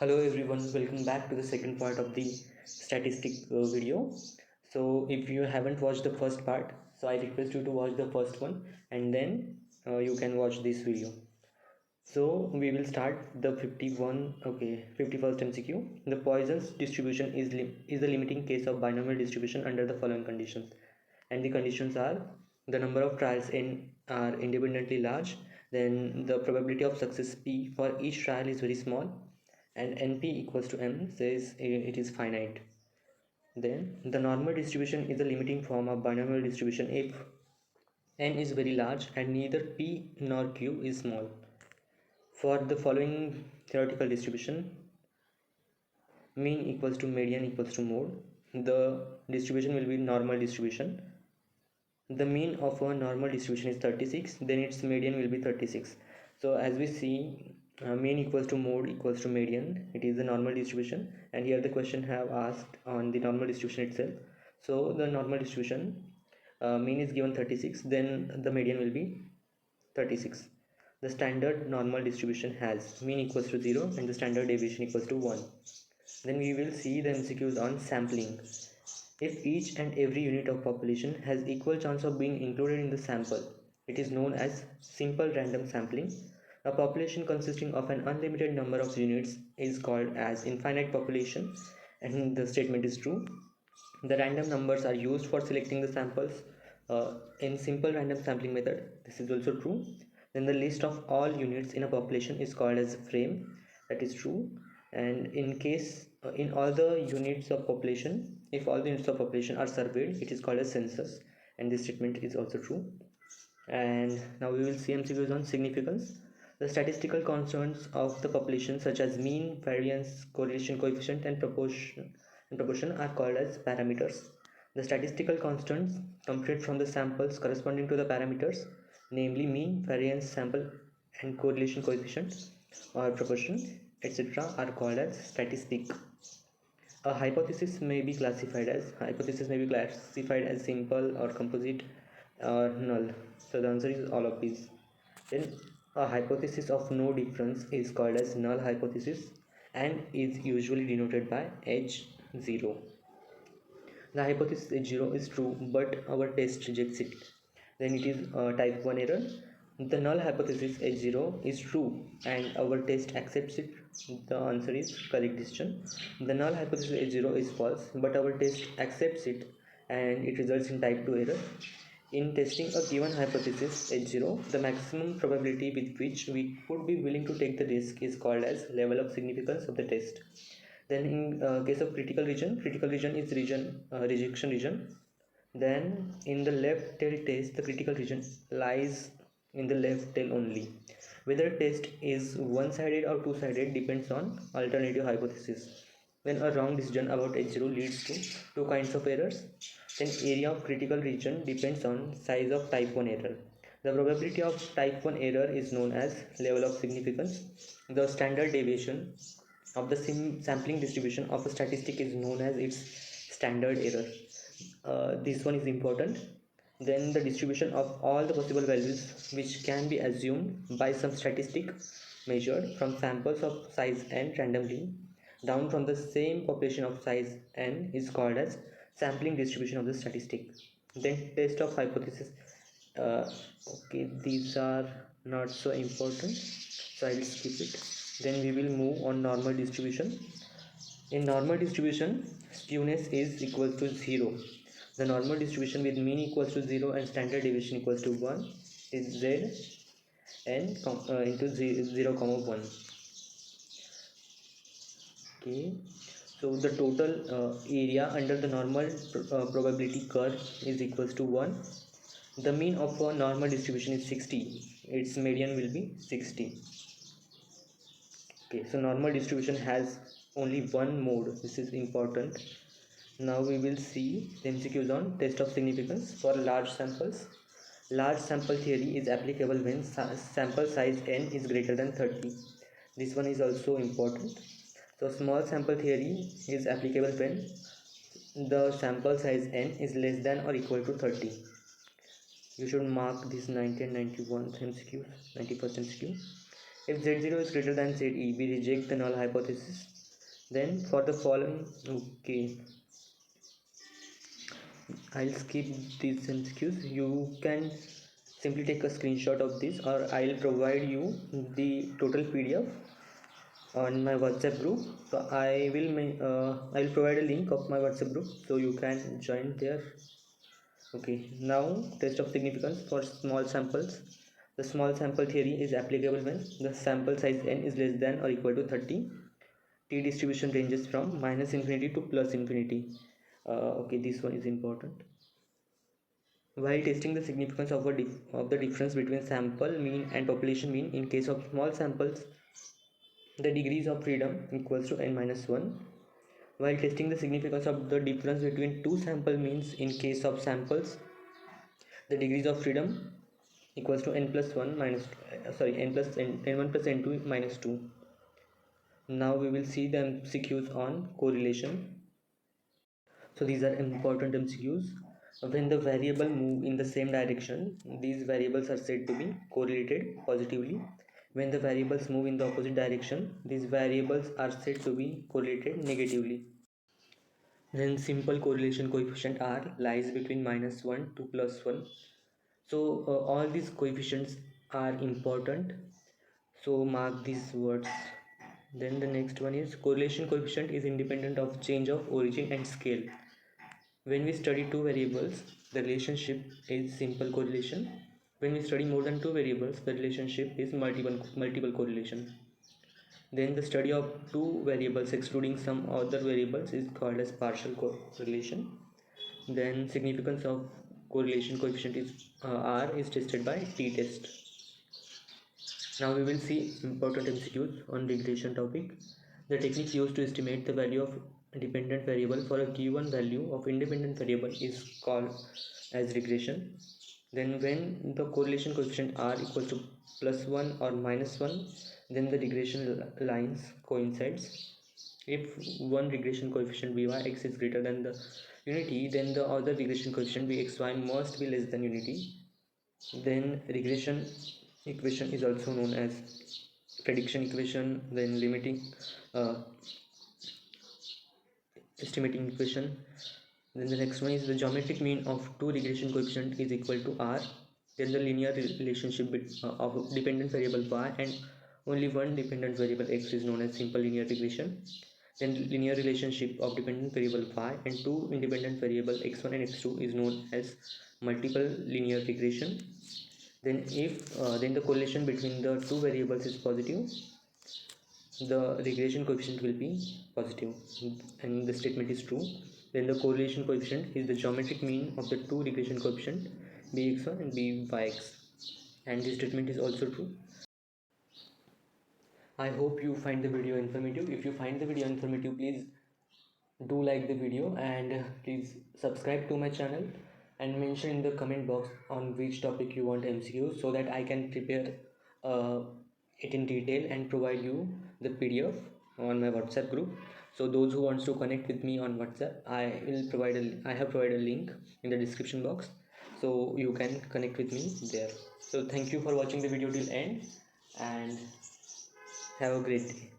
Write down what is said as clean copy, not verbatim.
Hello everyone, welcome back to the second part of the statistic video. So if you haven't watched the first part, so I request you to watch the first one and then you can watch this video. So we will start the 51st MCQ. The Poisson's distribution is the limiting case of binomial distribution under the following conditions. And the conditions are: the number of trials n are independently large, then the probability of success p for each trial is very small, and np equals to m says it is finite. Then the normal distribution is the limiting form of binomial distribution if n is very large and neither p nor q is small. For the following theoretical distribution, mean equals to median equals to mode, the distribution will be normal distribution. The mean of a normal distribution is 36, then its median will be 36. So as we see, mean equals to mode equals to median, it is the normal distribution, and here the question have asked on the normal distribution itself. So the normal distribution, mean is given 36, then the median will be 36. The standard normal distribution has mean equals to 0 and the standard deviation equals to 1. Then we will see the MCQs on sampling. If each and every unit of population has equal chance of being included in the sample, it is known as simple random sampling. A population consisting of an unlimited number of units is called as infinite population, and the statement is true. The random numbers are used for selecting the samples in simple random sampling method. This is also true. Then the list of all units in a population is called as frame. That is true. And in case in all the units of population, if all the units of population are surveyed, it is called as census. And this statement is also true. And now we will see MCQs on significance. The statistical constants of the population, such as mean, variance, correlation coefficient, and proportion are called as parameters. The statistical constants computed from the samples corresponding to the parameters, namely mean, variance, sample, and correlation coefficient or proportion, etc., are called as statistic. A hypothesis may be classified as simple or composite or null. So the answer is all of these. Then a hypothesis of no difference is called as null hypothesis and is usually denoted by H0. The hypothesis H0 is true, but our test rejects it. Then it is type 1 error. The null hypothesis H0 is true and our test accepts it. The answer is correct decision. The null hypothesis H0 is false, but our test accepts it and it results in type 2 error. In testing a given hypothesis H0, the maximum probability with which we would be willing to take the risk is called as level of significance of the test. Then in case of critical region is rejection region. Then in the left tail test, the critical region lies in the left tail only. Whether test is one-sided or two-sided depends on alternative hypothesis. When a wrong decision about H0 leads to two kinds of errors, then area of critical region depends on size of type 1 error. The probability of type 1 error is known as level of significance. The standard deviation of the sampling distribution of a statistic is known as its standard error. This one is important. Then the distribution of all the possible values which can be assumed by some statistic measured from samples of size n randomly down from the same population of size n is called as sampling distribution of the statistic. Then test of hypothesis. uh, okay, these are not so important, so I will skip it. Then we will move on normal distribution. In normal distribution, skewness is equal to 0. The normal distribution with mean equals to 0 and standard deviation equals to 1 is z n into 0, 1. Okay, so the total area under the normal probability curve is equals to 1. The mean of a normal distribution is 60. Its median will be 60. Okay, so normal distribution has only one mode. This is important. Now we will see the MCQs on test of significance for large samples. Large sample theory is applicable when sample size n is greater than 30. This one is also important. So small sample theory is applicable when the sample size n is less than or equal to 30. You should mark this 90 and 91 MCQs, 91st MCQ. If Z0 is greater than ZE, we reject the null hypothesis. Then for the following, okay, I'll skip these MCQs. You can simply take a screenshot of this, or I'll provide you the total PDF on my WhatsApp group. So I'll provide a link of my WhatsApp group, so you can join there. Okay, now test of significance for small samples. The small sample theory is applicable when the sample size n is less than or equal to 30. T distribution ranges from minus infinity to plus infinity. Okay, this one is important. While testing the significance of the difference between sample mean and population mean in case of small samples, the degrees of freedom equals to n minus 1. While testing the significance of the difference between two sample means in case of samples, the degrees of freedom equals to n plus 1 minus n1 plus n2 minus 2. Now we will see the MCQs on correlation. So these are important MCQs. When the variable move in the same direction, these variables are said to be correlated positively. When the variables move in the opposite direction, these variables are said to be correlated negatively. Then simple correlation coefficient R lies between minus 1 to plus 1. So all these coefficients are important, so mark these words. Then the next one is correlation coefficient is independent of change of origin and scale. When we study two variables, the relationship is simple correlation. When we study more than two variables, the relationship is multiple correlation. Then the study of two variables excluding some other variables is called as partial correlation. Then significance of correlation coefficient is R is tested by t-test. Now we will see important MCQs on regression topic. The technique used to estimate the value of dependent variable for a given value of independent variable is called as regression. Then when the correlation coefficient R equals to plus 1 or minus 1, then the regression lines coincides. If one regression coefficient Vyx is greater than the unity, then the other regression coefficient Vxy must be less than unity. Then regression equation is also known as prediction equation, then limiting estimating equation. Then the next one is the geometric mean of two regression coefficient is equal to R. Then the linear relationship of dependent variable y and only one dependent variable x is known as simple linear regression. Then linear relationship of dependent variable y and two independent variable x1 and x2 is known as multiple linear regression. Then if then the correlation between the two variables is positive, the regression coefficient will be positive, and the statement is true. Then the correlation coefficient is the geometric mean of the two regression coefficient bx1 and byx, and this statement is also true. I hope you find the video informative. If you find the video informative, please do like the video and please subscribe to my channel and mention in the comment box on which topic you want MCQ, so that I can prepare it in detail and provide you the PDF on my WhatsApp group. So those who wants to connect with me on WhatsApp, I have provided a link in the description box, so you can connect with me there. So thank you for watching the video till end and have a great day.